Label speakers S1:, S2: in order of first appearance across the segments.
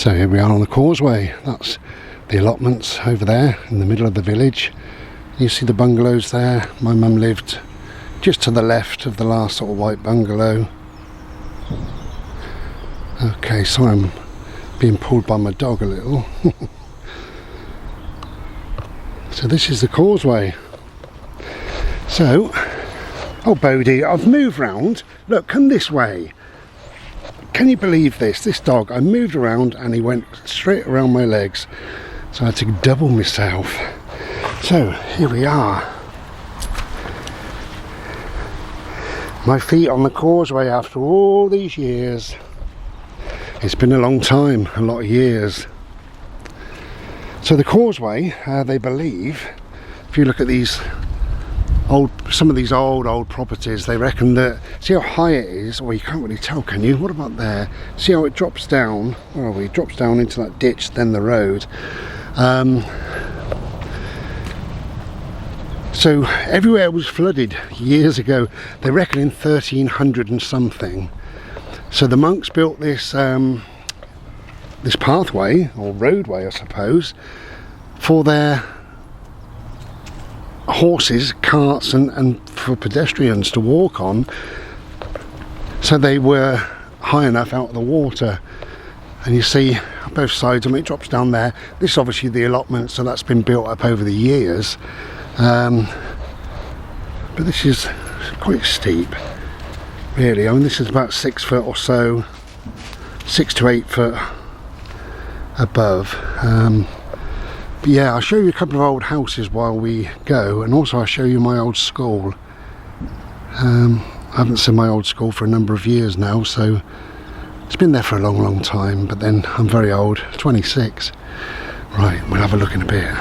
S1: So here we are on the causeway. That's the allotments over there in the middle of the village. You see the bungalows there. My mum lived just to the left of the last sort of white bungalow. Okay, so I'm being pulled by my dog a little. So this is the causeway. So, oh Bodie, I've moved round. Look, come this way. Can you believe this? This dog, I moved around and he went straight around my legs. So I had to double myself. So, here we are. My feet on the causeway after all these years. It's been a long time, a lot of years. So the causeway, they believe, if you look at these some of these old properties, they reckon that, see how high it is, or you can't really tell, can you? What about there? See how it drops down? Where are we? It drops down into that ditch, then the road. So everywhere was flooded years ago. They reckon in 1300 and something. So the monks built this this pathway, or roadway I suppose, for their horses, carts and for pedestrians to walk on, so they were high enough out of the water. And you see both sides, I mean it drops down there. This is obviously the allotment, so that's been built up over the years, but this is quite steep really. I mean this is about 6 foot or so, 6 to 8 foot above. But yeah, I'll show you a couple of old houses while we go, and also I'll show you my old school. I haven't seen my old school for a number of years now, so it's been there for a long time, but then I'm very old, 26. Right, we'll have a look in a bit.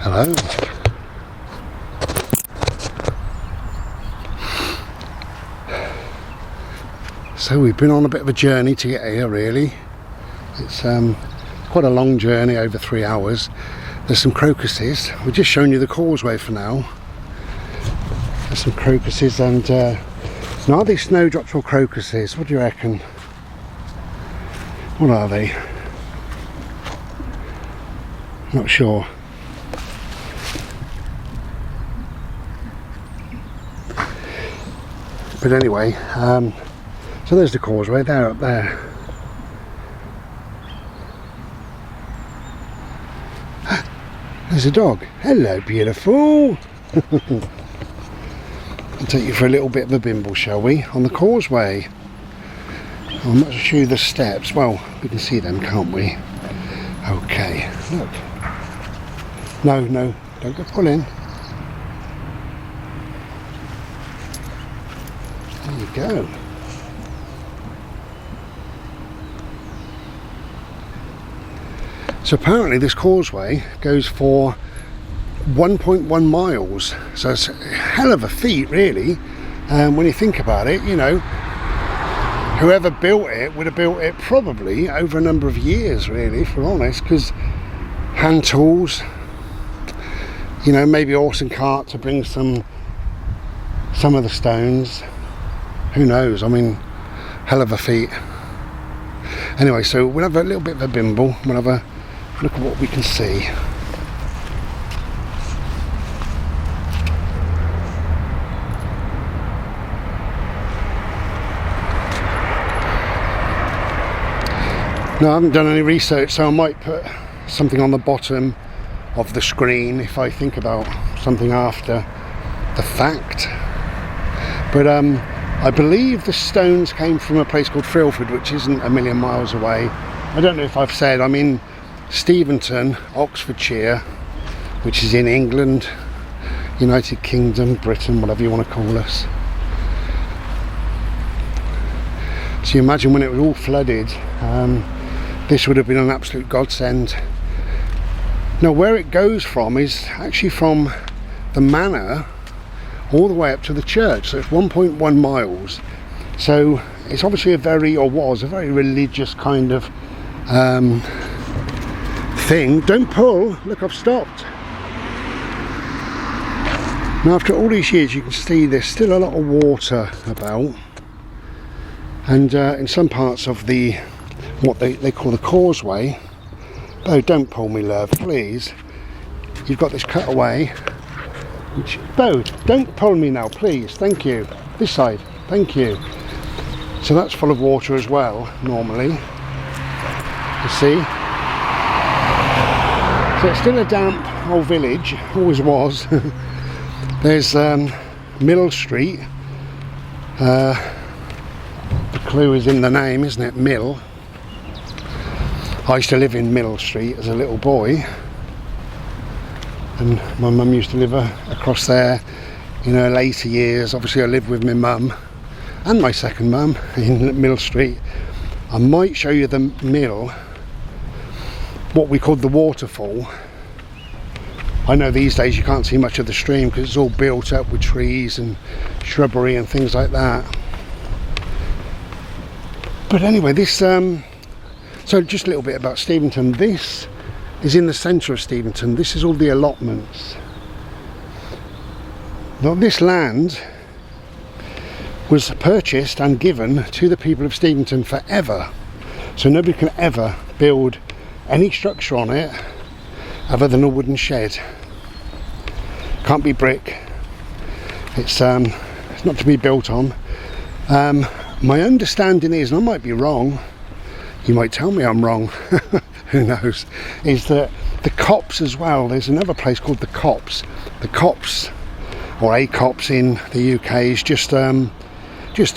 S1: Hello. So we've been on a bit of a journey to get here really. It's quite a long journey, over 3 hours. There's some crocuses. We're just showing you the causeway for now. There's some crocuses, and now are these snowdrops or crocuses? What do you reckon? What are they? Not sure. But anyway, so there's the causeway, there up there. There's a dog. Hello, beautiful. I'll take you for a little bit of a bimble, shall we, on the causeway. I'll not show you the steps. Well, we can see them, can't we? Okay, look. No, don't go pulling. There you go. So apparently this causeway goes for 1.1 miles. So it's a hell of a feat really. When you think about it, you know, whoever built it would have built it probably over a number of years really, if we're honest, because hand tools, you know, maybe horse and cart to bring some of the stones. Who knows? I mean, hell of a feat. Anyway, so we'll have a little bit of a bimble. We'll have a look at what we can see. No, I haven't done any research, so I might put something on the bottom of the screen if I think about something after the fact. But I believe the stones came from a place called Frilford, which isn't a million miles away. I don't know if I've said, I'm in Steventon, Oxfordshire, which is in England, United Kingdom, Britain, whatever you want to call us. So you imagine when it was all flooded, this would have been an absolute godsend. Now where it goes from is actually from the manor all the way up to the church, so it's 1.1 miles. So it's obviously a very, or was a very religious kind of thing. Don't pull, look, I've stopped. Now after all these years you can see there's still a lot of water about, and in some parts of the, what they call the causeway. Bo, don't pull me, love, please. You've got this cutaway, which, Bo, don't pull me now, please, thank you. This side, thank you. So that's full of water as well, normally, you see. So it's still a damp old village, always was. There's Mill Street. The clue is in the name, isn't it? Mill. I used to live in Mill Street as a little boy, and my mum used to live across there in her later years. Obviously I lived with my mum and my second mum in Mill Street. I might show you the mill, what we called the waterfall. I know these days you can't see much of the stream because it's all built up with trees and shrubbery and things like that. But anyway, this so just a little bit about Steventon. This is in the centre of Steventon. This is all the allotments. Now this land was purchased and given to the people of Steventon forever. So nobody can ever build any structure on it other than a wooden shed. Can't be brick. It's not to be built on. My understanding is, and I might be wrong, you might tell me I'm wrong, who knows, is that the copse as well, there's another place called the copse. The copse, or a copse in the UK, is just a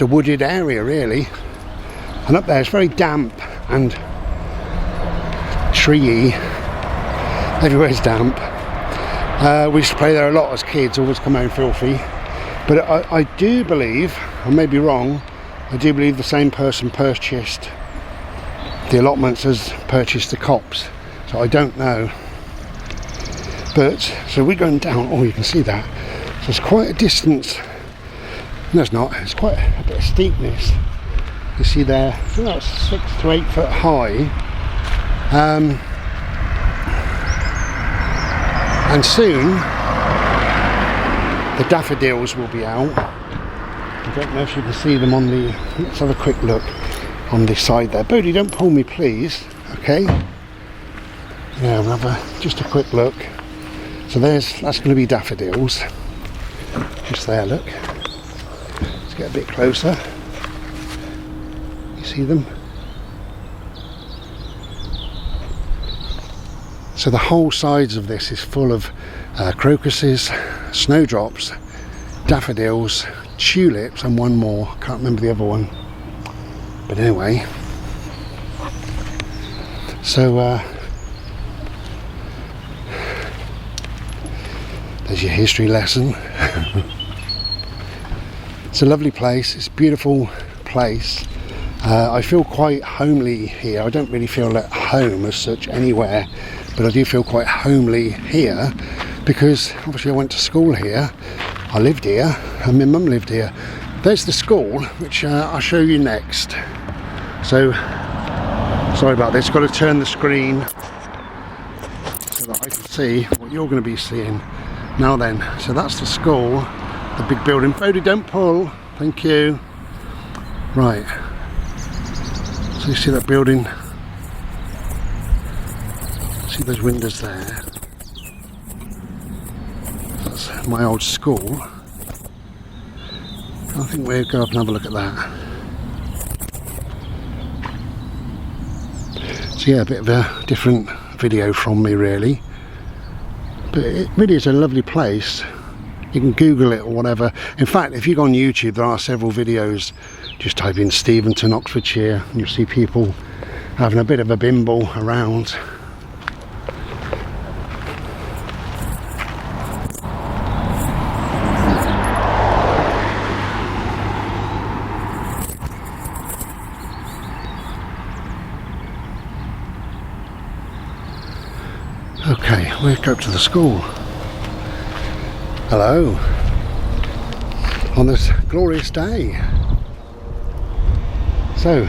S1: wooded area really, and up there it's very damp and treey. Everywhere's damp. We used to play there a lot as kids, always come home filthy. But I do believe, I may be wrong, I do believe the same person purchased the allotments as purchased the copse. So I don't know. But, so we're going down, oh you can see that. So it's quite a distance. No it's not, it's quite a bit of steepness. You see there, it's about 6 to 8 foot high. And soon the daffodils will be out. I don't know if you can see them on the, let's have a quick look on this side there. Bodie, don't pull me please, okay? Yeah, we'll have just a quick look. So that's going to be daffodils. Just there, look. Let's get a bit closer. You see them? So the whole sides of this is full of crocuses, snowdrops, daffodils, tulips, and one more. Can't remember the other one. But anyway. So there's your history lesson. It's a lovely place. It's a beautiful place. I feel quite homely here. I don't really feel at home as such anywhere, but I do feel quite homely here because obviously I went to school here, I lived here, and my mum lived here. There's the school, which I'll show you next. So, sorry about this, got to turn the screen so that I can see what you're going to be seeing. Now then, so that's the school, the big building. Bodie, don't pull, thank you. Right, so you see that building? See those windows there? That's my old school. I think we'll go up and have a look at that. So yeah, a bit of a different video from me really. But it really is a lovely place. You can Google it or whatever. In fact, if you go on YouTube, there are several videos. Just type in Steventon, Oxfordshire, and you'll see people having a bit of a bimble around. Okay, we'll go up to the school. Hello. On this glorious day. So,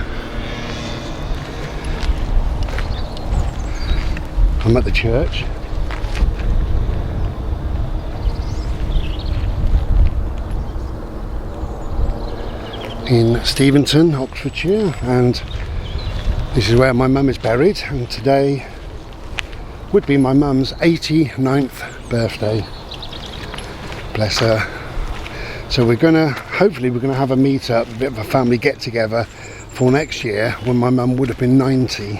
S1: I'm at the church. In Steventon, Oxfordshire, and this is where my mum is buried, and today would be my mum's 89th birthday. Bless her. So hopefully we're gonna have a meet up, a bit of a family get together for next year when my mum would have been 90.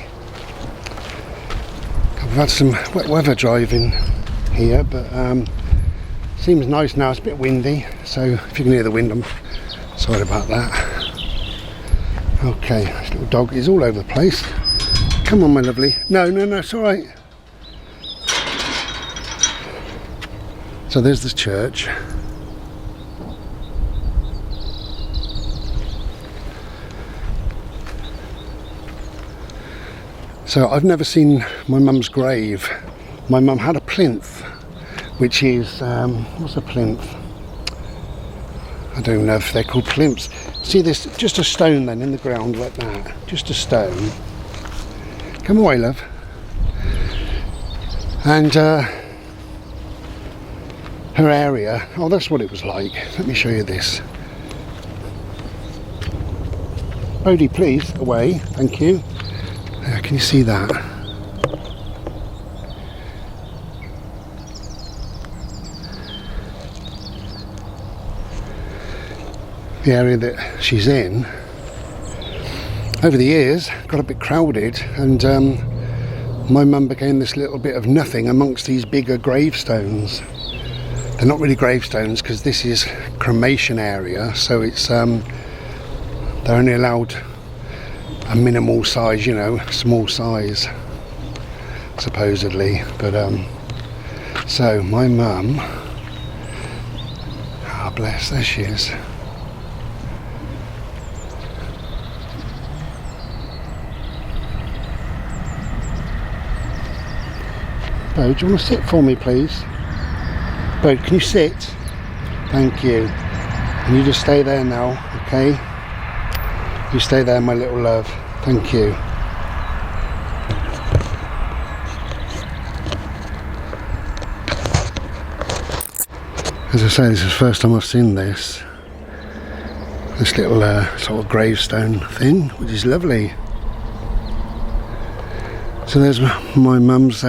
S1: We've had some wet weather driving here, but seems nice now. It's a bit windy, so if you can hear the wind, I'm sorry about that. Okay, this little dog is all over the place. Come on, my lovely. No, it's all right. So there's the church. So I've never seen my mum's grave. My mum had a plinth, which is, what's a plinth? I don't know if they're called plinths. See this, just a stone then in the ground like that, just a stone. Come away, love. And her area, oh, that's what it was like. Let me show you this. Bodie, please, away, thank you. Can you see that? The area that she's in, over the years, got a bit crowded, and my mum became this little bit of nothing amongst these bigger gravestones. They're not really gravestones because this is cremation area, so it's they're only allowed a minimal size, you know, small size, supposedly. But so my mum, ah, bless, there she is. Bo, do you want to sit for me, please? Bo, can you sit? Thank you. Can you just stay there now, okay? You stay there, my little love. Thank you. As I say, this is the first time I've seen this. This little sort of gravestone thing, which is lovely. So there's my mum's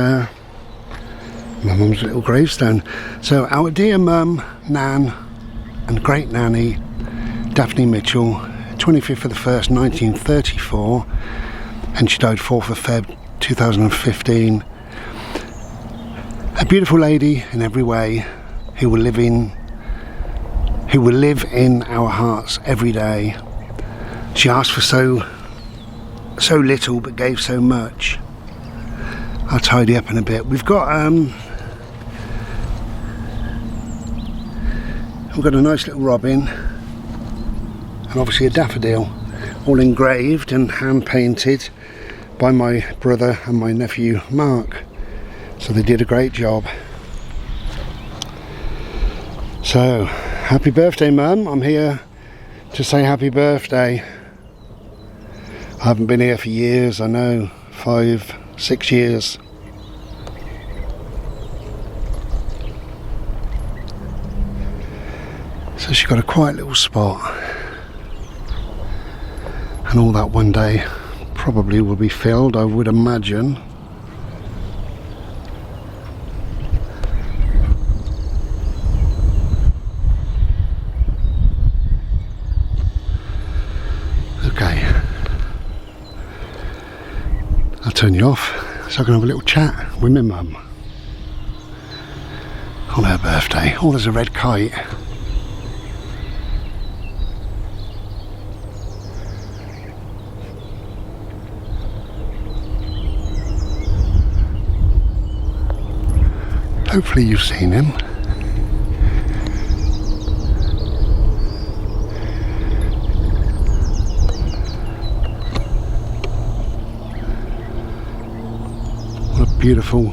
S1: little gravestone. So our dear mum, Nan, and great nanny, Daphne Mitchell, 25th of the 1st, 1934, and she died 4th of Feb 2015. A beautiful lady in every way, who will live in our hearts every day. She asked for so little but gave so much. I'll tidy up in a bit. We've got a nice little robin, and obviously a daffodil, all engraved and hand painted by my brother and my nephew Mark. So they did a great job. So happy birthday, Mum. I'm here to say happy birthday. I haven't been here for years, I know, 5-6 years. So she got a quiet little spot, and all that one day probably will be filled, I would imagine. Okay, I'll turn you off so I can have a little chat with my mum on her birthday. Oh, there's a red kite. Hopefully you've seen him. What a beautiful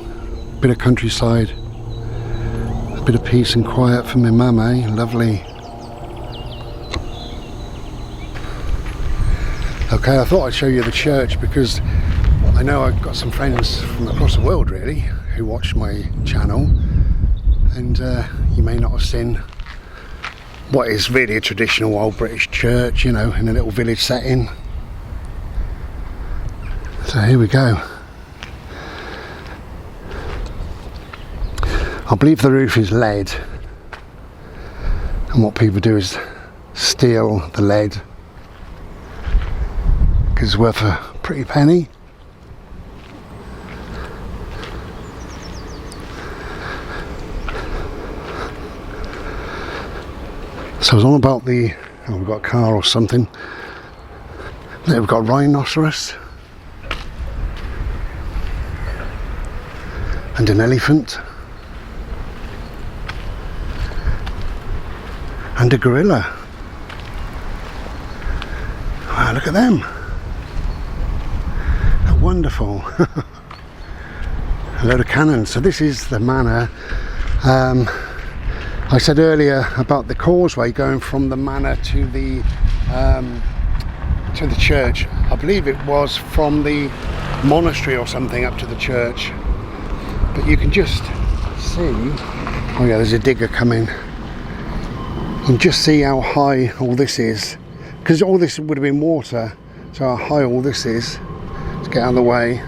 S1: bit of countryside, a bit of peace and quiet for my mum, eh? Lovely. Okay, I thought I'd show you the church because I know I've got some friends from across the world really who watch my channel, and you may not have seen what is really a traditional old British church, you know, in a little village setting. So here we go. I believe the roof is lead, and what people do is steal the lead because it's worth a pretty penny. So I was on about the, oh, we've got a car or something. There we've got a rhinoceros and an elephant and a gorilla. Wow, look at them. They're wonderful. A load of cannons. So this is the manor. I said earlier about the causeway going from the manor to the church. I believe it was from the monastery or something up to the church. But you can just see, oh yeah, there's a digger coming. You can just see how high all this is, because all this would have been water. So how high all this is. Let's get out of the way.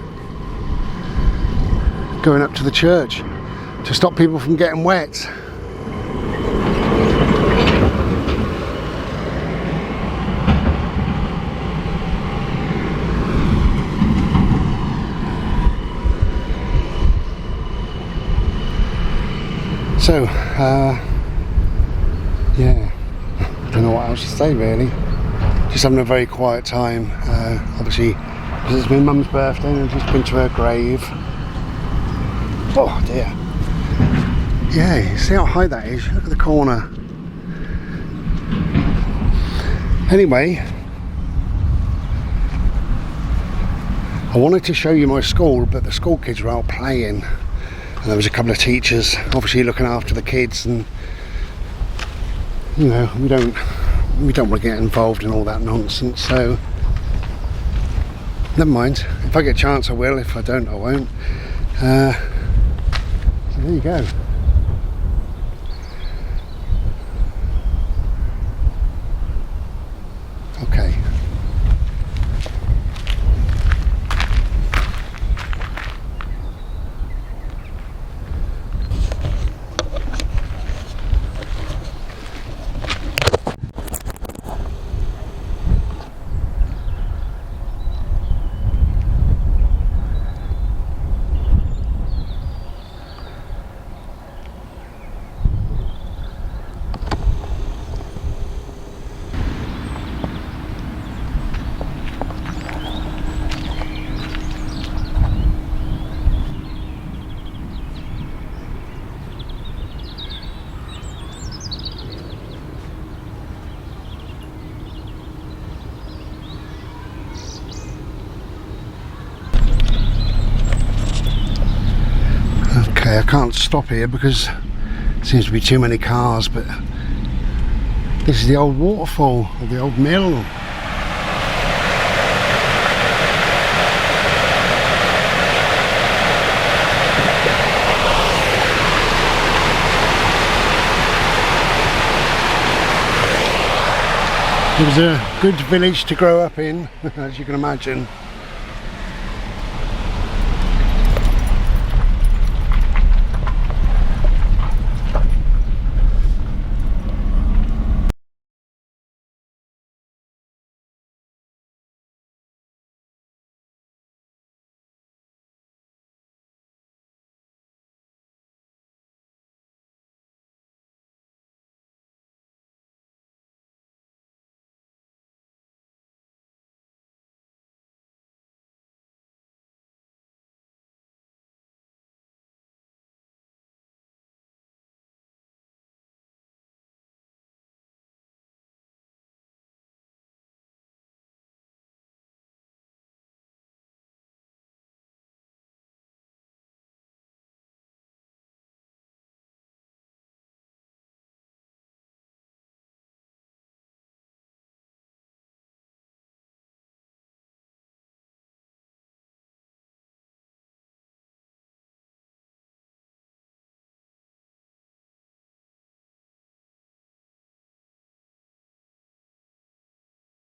S1: Going up to the church to stop people from getting wet. So, yeah, I don't know what else to say really. Just having a very quiet time. Obviously, because it's my mum's birthday and I've just been to her grave. Oh dear. Yeah, you see how high that is? Look at the corner. Anyway, I wanted to show you my school, but the school kids were out playing. And there was a couple of teachers obviously looking after the kids, and you know, we don't want to get involved in all that nonsense, so never mind. If I get a chance I will, if I don't I won't. So there you go. Okay. Okay, I can't stop here because there seems to be too many cars, but this is the old waterfall, or the old mill. It was a good village to grow up in, as you can imagine.